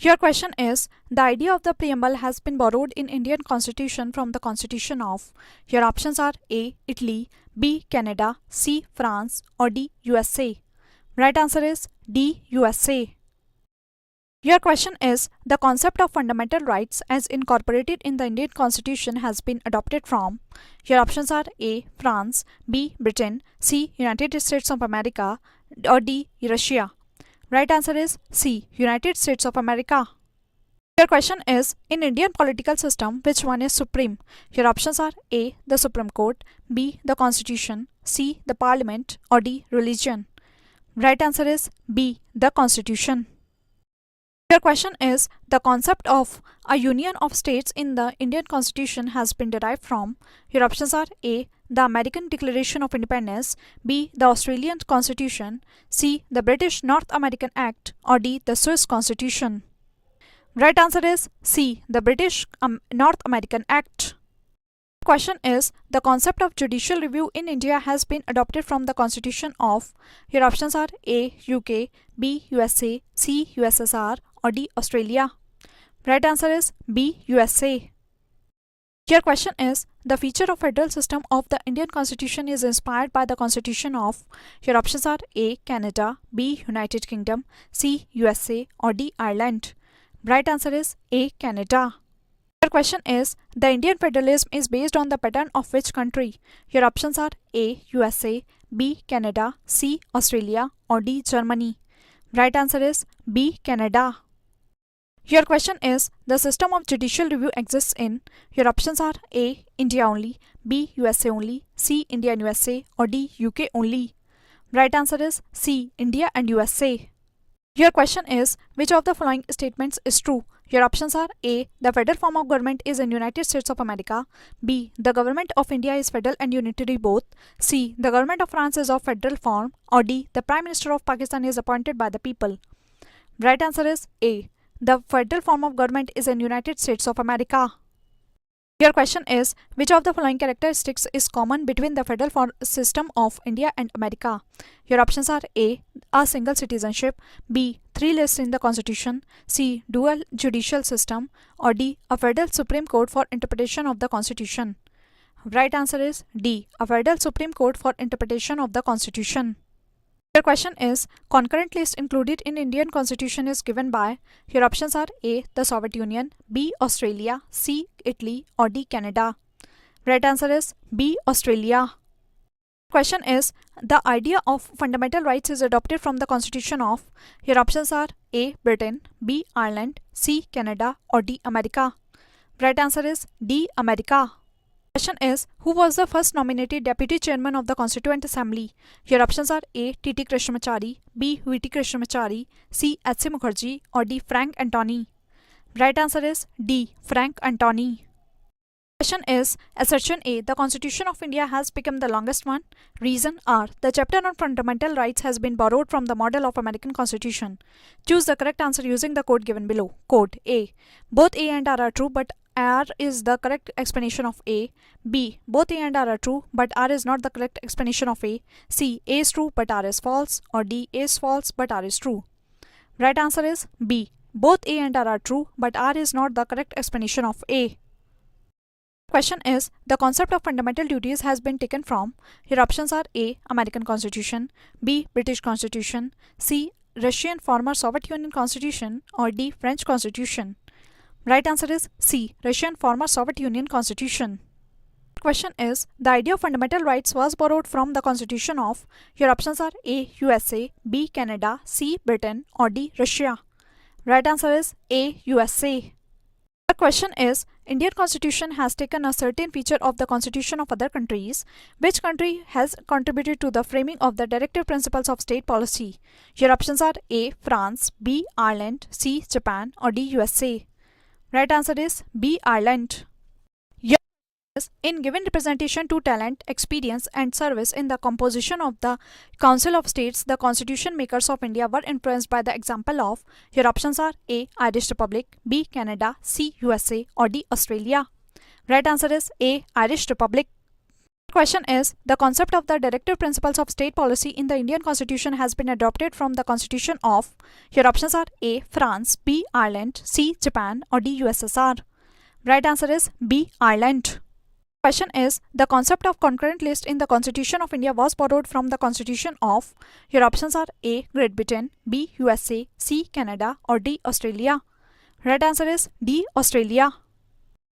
Your question is, the idea of the preamble has been borrowed in Indian constitution from the constitution of. Your options are A. Italy, B. Canada, C. France, or D. USA. Right answer is D. USA. Your question is, the concept of fundamental rights as incorporated in the Indian constitution has been adopted from. Your options are A. France, B. Britain, C. United States of America, or D. Russia. Right answer is C. United States of America. Your question is, in Indian political system, which one is supreme? Your options are A. The Supreme Court, B. The Constitution, C. The Parliament, or D. Religion. Right answer is B. The Constitution. Your question is, the concept of a union of states in the Indian constitution has been derived from. Your options are A. The American Declaration of Independence, B. The Australian Constitution, C. The British North American Act, or D. The Swiss Constitution. Right answer is C. The British North American Act. The question is, the concept of judicial review in India has been adopted from the constitution of. Your options are A. UK, B. USA, C. USSR, or D. Australia. Right answer is B. USA. Your question is, the feature of federal system of the Indian constitution is inspired by the constitution of. Your options are A. Canada, B. United Kingdom, C. USA, or D. Ireland. Right answer is A. Canada. Your question is, the Indian federalism is based on the pattern of which country? Your options are A. USA, B. Canada, C. Australia, or D. Germany. Right answer is B. Canada. Your question is, the system of judicial review exists in. Your options are A. India only, B. USA only, C. India and USA, or D. UK only. Right answer is C. India and USA. Your question is, which of the following statements is true? Your options are A. The federal form of government is in United States of America, B. The government of India is federal and unitary both, C. The government of France is of federal form, or D. The Prime Minister of Pakistan is appointed by the people. Right answer is A. The federal form of government is in United States of America. Your question is, which of the following characteristics is common between the federal system of India and America? Your options are A. A single citizenship, B. 3 lists in the constitution, C. Dual judicial system, or D. A federal Supreme Court for interpretation of the constitution. Right answer is D. A federal Supreme Court for interpretation of the constitution. Your question is, concurrent list included in Indian constitution is given by. Your options are A. The Soviet Union, B. Australia, C. Italy, or D. Canada. Right answer is B. Australia. Question is, the idea of fundamental rights is adopted from the constitution of. Your options are A. Britain, B. Ireland, C. Canada, or D. America. Right answer is D. America. Question is, who was the first nominated deputy chairman of the Constituent Assembly? Your options are A. T.T. Krishnamachari, B. V.T. Krishnamachari, C. H.C. Mukherjee, or D. Frank Antony. Right answer is D. Frank Antony. Question is, assertion A. The Constitution of India has become the longest one. Reason R. The chapter on fundamental rights has been borrowed from the model of American Constitution. Choose the correct answer using the code given below. Code A. Both A and R are true, but R is the correct explanation of A. B. Both A and R are true, but R is not the correct explanation of A. C. A is true, but R is false, or D. A is false, but R is true. Right answer is B. Both A and R are true, but R is not the correct explanation of A. Question is, the concept of fundamental duties has been taken from. Your options are A. American Constitution, B. British Constitution, C. Russian former Soviet Union Constitution, or D. French Constitution. Right answer is C. Russian former Soviet Union Constitution. Question is, the idea of fundamental rights was borrowed from the constitution of. Your options are A. USA, B. Canada, C. Britain, or D. Russia. Right answer is A. USA. The question is, Indian constitution has taken a certain feature of the constitution of other countries. Which country has contributed to the framing of the directive principles of state policy? Your options are A. France, B. Ireland, C. Japan, or D. USA. Right answer is B. Ireland. In given representation to talent, experience, and service in the composition of the Council of States, the constitution makers of India were influenced by the example of. Your options are A. Irish Republic, B. Canada, C. USA, or D. Australia. Right answer is A. Irish Republic. Question is, the concept of the directive principles of state policy in the Indian Constitution has been adopted from the Constitution of. Your options are A. France, B. Ireland, C. Japan, or D. USSR. Right answer is B. Ireland. Question is, the concept of concurrent list in the Constitution of India was borrowed from the Constitution of. Your options are A. Great Britain, B. USA, C. Canada, or D. Australia. Right answer is D. Australia.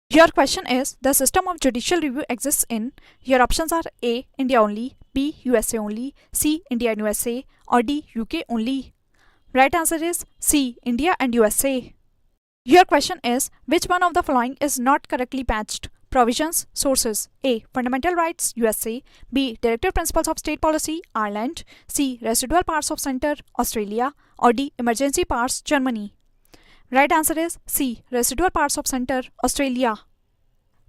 Your question is, the system of judicial review exists in. Your options are A. India only, B. USA only, C. India and USA, or D. UK only. Right answer is C. India and USA. Your question is, which one of the following is not correctly matched? Provisions, sources. A. Fundamental rights, USA. B. Directive principles of state policy, Ireland. C. Residual parts of center, Australia. Or D. Emergency parts, Germany. Right answer is C. Residual parts of center, Australia.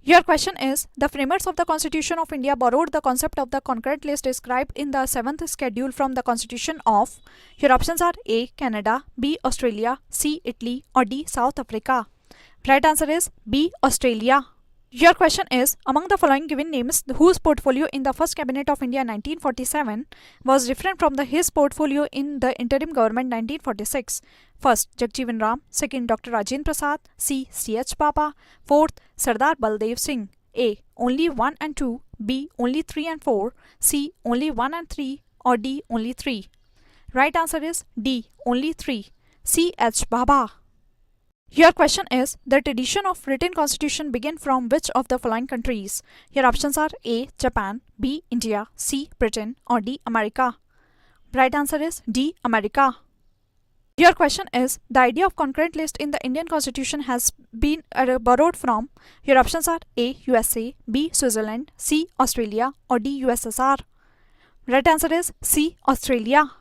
Your question is, the framers of the Constitution of India borrowed the concept of the concurrent list described in the 7th schedule from the Constitution of. Your options are A. Canada, B. Australia, C. Italy, or D. South Africa. Right answer is B. Australia. Your question is, among the following given names, whose portfolio in the first cabinet of India 1947 was different from his portfolio in the interim government 1946? First, Jagjeevan Ram. Second, Dr. Rajendra Prasad. C. C.H. Papa. Fourth, Sardar Baldev Singh. A. Only 1 and 2. B. Only 3 and 4. C. Only 1 and 3. Or D. Only 3. Right answer is D. Only 3. C.H. Baba. Your question is, the tradition of written constitution began from which of the following countries? Your options are A. Japan, B. India, C. Britain, or D. America. Right answer is D. America. Your question is, the idea of concurrent list in the Indian Constitution has been borrowed from. Your options are A. USA, B. Switzerland, C. Australia, or D. USSR. Right answer is C. Australia.